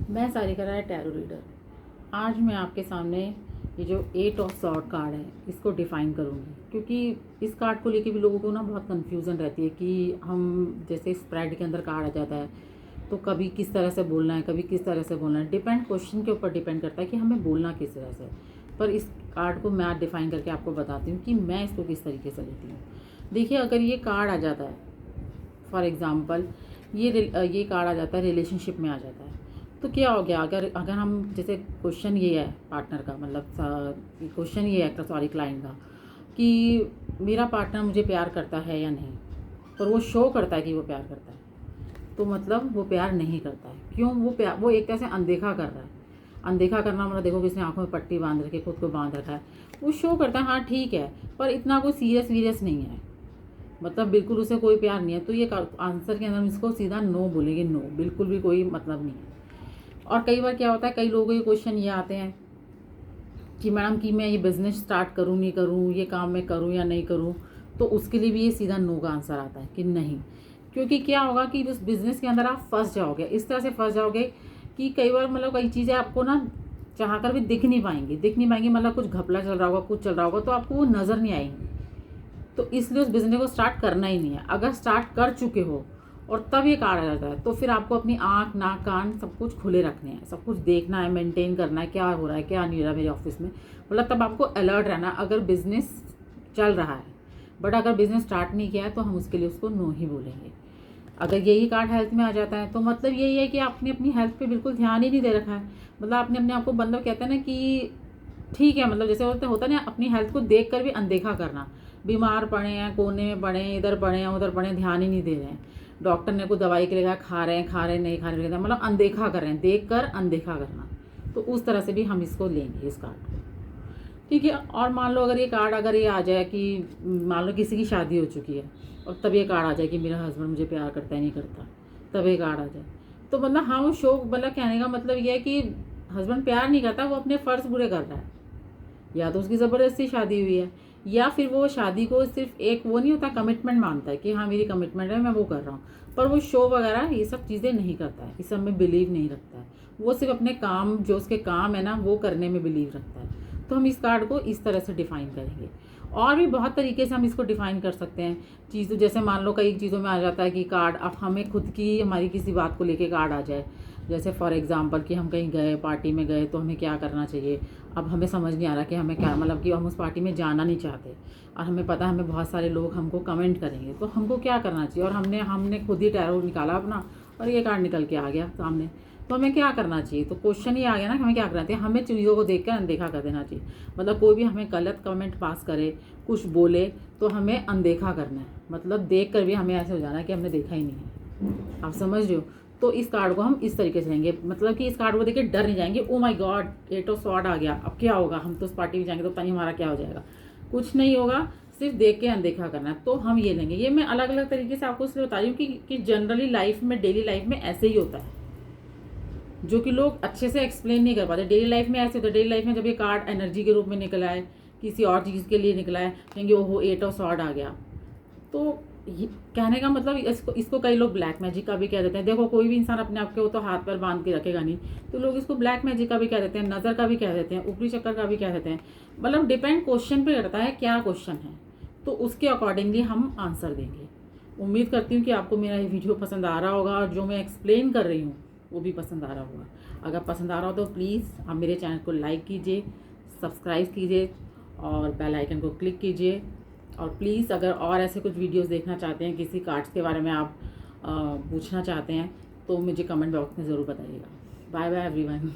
मैं सारिका राय, tarot reader. आज मैं आपके सामने ये जो 8 ऑफ सॉर्ड कार्ड है इसको डिफ़ाइन करूँगी, क्योंकि इस कार्ड को लेके भी लोगों को ना बहुत कन्फ्यूज़न रहती है कि हम जैसे स्प्रेड के अंदर कार्ड आ जाता है तो कभी किस तरह से बोलना है, कभी किस तरह से बोलना है। डिपेंड क्वेश्चन के ऊपर डिपेंड करता है कि हमें बोलना किस तरह से। पर इस कार्ड को मैं आज डिफ़ाइन करके आपको बताती हूँ कि मैं इसको किस तरीके से लेती हूँ। देखिए, अगर ये कार्ड आ जाता है, फॉर एग्ज़ाम्पल ये कार्ड आ जाता है, रिलेशनशिप में आ जाता है, तो क्या हो गया? अगर अगर हम जैसे क्वेश्चन ये है पार्टनर का, मतलब क्वेश्चन ये है, सॉरी, क्लाइंट का, कि मेरा पार्टनर मुझे प्यार करता है या नहीं, पर वो शो करता है कि वो प्यार करता है, तो मतलब वो प्यार नहीं करता है। क्यों? वो एक तरह से अनदेखा कर रहा है। अनदेखा करना मतलब देखो, किसने आंखों में पट्टी बांध रखी, खुद को बांध रखा है, वो शो करता है, हाँ ठीक है, पर इतना कोई सीरियस वीरियस नहीं है, मतलब बिल्कुल उसे कोई प्यार नहीं है। तो ये आंसर के अंदर हम इसको सीधा नो बोलेंगे, नो, बिल्कुल भी कोई मतलब नहीं है। और कई बार क्या होता है, कई लोगों के क्वेश्चन ये आते हैं कि मैडम कि मैं ये बिज़नेस स्टार्ट करूँ नहीं करूँ, ये काम मैं करूँ या नहीं करूँ, तो उसके लिए भी ये सीधा नो का आंसर आता है कि नहीं। क्योंकि क्या होगा कि उस बिज़नेस के अंदर आप फंस जाओगे, इस तरह से फंस जाओगे कि कई बार मतलब कई चीज़ें आपको ना चाह कर भी दिख नहीं पाएंगी, मतलब कुछ घपला चल रहा होगा, कुछ चल रहा होगा, तो आपको वो नज़र नहीं आएंगी। तो इसलिए उस बिज़नेस को स्टार्ट करना ही नहीं है। अगर स्टार्ट कर चुके हो और तब ये कार्ड आ जाता है, तो फिर आपको अपनी आँख, नाक, कान सब कुछ खुले रखने हैं, सब कुछ देखना है, मेंटेन करना है, क्या हो रहा है, क्या नहीं हो रहा है मेरे ऑफिस में, मतलब तब आपको अलर्ट रहना है अगर बिज़नेस चल रहा है। बट अगर बिज़नेस स्टार्ट नहीं किया है तो हम उसके लिए उसको नो ही बोलेंगे। अगर यही कार्ड हेल्थ में आ जाता है तो मतलब यही है कि आपने अपनी हेल्थ पे बिल्कुल ध्यान ही नहीं दे रखा है। मतलब आपने अपने आप को, मतलब कहते हैं ना कि ठीक है, मतलब जैसे होता है ना, अपनी हेल्थ को देख कर भी अनदेखा करना। बीमार पड़े हैं, कोने में पड़े हैं, इधर पड़े हैं, उधर पड़े हैं, ध्यान ही नहीं दे रहे हैं। डॉक्टर ने कोई दवाई के लिए कहा, खा रहे हैं, नहीं खा रहे हैं, मतलब अनदेखा कर रहे हैं, देख कर अनदेखा करना। तो उस तरह से भी हम इसको लेंगे, इस कार्ड को। ठीक है। और मान लो अगर ये कार्ड अगर ये आ जाए कि मान लो किसी की शादी हो चुकी है और तब ये कार्ड आ जाए कि मेरा हस्बैंड मुझे प्यार करता है नहीं करता, तब ये कार्ड आ जाए, तो मतलब हाँ, वो शो, मतलब कहने का मतलब ये है कि हस्बैंड प्यार नहीं करता, वो अपने फ़र्ज़ पूरे कर रहा है। या तो उसकी ज़बरदस्ती शादी हुई है, या फिर वो शादी को सिर्फ एक वो नहीं होता, कमिटमेंट मानता है कि हाँ मेरी कमिटमेंट है, मैं वो कर रहा हूँ, पर वो शो वगैरह ये सब चीज़ें नहीं करता है, इस सब में बिलीव नहीं रखता है। वो सिर्फ अपने काम, जो उसके काम है ना, वो करने में बिलीव रखता है। तो हम इस कार्ड को इस तरह से डिफ़ाइन करेंगे। और भी बहुत तरीके से हम इसको डिफ़ाइन कर सकते हैं चीज़। जैसे मान लो कई चीज़ों में आ जाता है कि कार्ड, अब हमें खुद की, हमारी किसी बात को लेके कार्ड आ जाए, जैसे फॉर एग्जांपल कि हम कहीं गए, पार्टी में गए, तो हमें क्या करना चाहिए। अब हमें समझ नहीं आ रहा कि हमें क्या, मतलब कि हम उस पार्टी में जाना नहीं चाहते और हमें पता है हमें बहुत सारे लोग हमको कमेंट करेंगे, तो हमको क्या करना चाहिए। और हमने हमने खुद ही टैरो निकाला अपना और ये कार्ड निकल के आ गया सामने, तो हमें क्या करना चाहिए। तो क्वेश्चन ही आ गया ना, हमें क्या करना चाहिए। हमें चीज़ों को देख कर अनदेखा कर देना चाहिए। मतलब कोई भी हमें गलत कमेंट पास करे, कुछ बोले, तो हमें अनदेखा करना है। मतलब देख कर भी हमें ऐसे हो जाना है कि हमने देखा ही नहीं है। आप समझ रहे हो। तो इस कार्ड को हम इस तरीके से लेंगे, मतलब कि इस कार्ड को देख के डर नहीं जाएंगे, oh my god 8 of sword आ गया, अब क्या होगा, हम तो उस पार्टी में जाएंगे तो पता नहीं हमारा क्या हो जाएगा। कुछ नहीं होगा, सिर्फ देख के अनदेखा करना है। तो हम ये लेंगे। ये मैं अलग अलग तरीके से आपको इसलिए बता रही हूँ कि जनरली लाइफ में, डेली लाइफ में ऐसे ही होता है, जो कि लोग अच्छे से एक्सप्लेन नहीं कर पाते। डेली लाइफ में ऐसे होता है। डेली लाइफ में जब ये कार्ड एनर्जी के रूप में निकला है, किसी और चीज़ के लिए निकला है, कहेंगे ओहो 8 ऑफ स्वॉर्ड आ गया। तो कहने का मतलब इसको कई लोग ब्लैक मैजिक का भी कह देते हैं। देखो, कोई भी इंसान अपने आप के वो तो हाथ पर बांध के रखेगा नहीं, तो लोग इसको ब्लैक मैजिक का भी कह देते हैं, नज़र का भी कह देते हैं, ऊपरी चक्कर का भी कह देते हैं। मतलब डिपेंड क्वेश्चन पे करता है क्या क्वेश्चन है, तो उसके अकॉर्डिंगली हम आंसर देंगे। उम्मीद करती हूँ कि आपको मेरा ये वीडियो पसंद आ रहा होगा और जो मैं एक्सप्लेन कर रही हूँ वो भी पसंद आ रहा होगा। अगर पसंद आ रहा हो तो प्लीज़ आप मेरे चैनल को लाइक कीजिए, सब्सक्राइब कीजिए और बेल आइकन को क्लिक कीजिए। और प्लीज़ अगर और ऐसे कुछ वीडियोस देखना चाहते हैं, किसी कार्ड्स के बारे में आप पूछना चाहते हैं, तो मुझे कमेंट बॉक्स में ज़रूर बताइएगा। Bye bye everyone.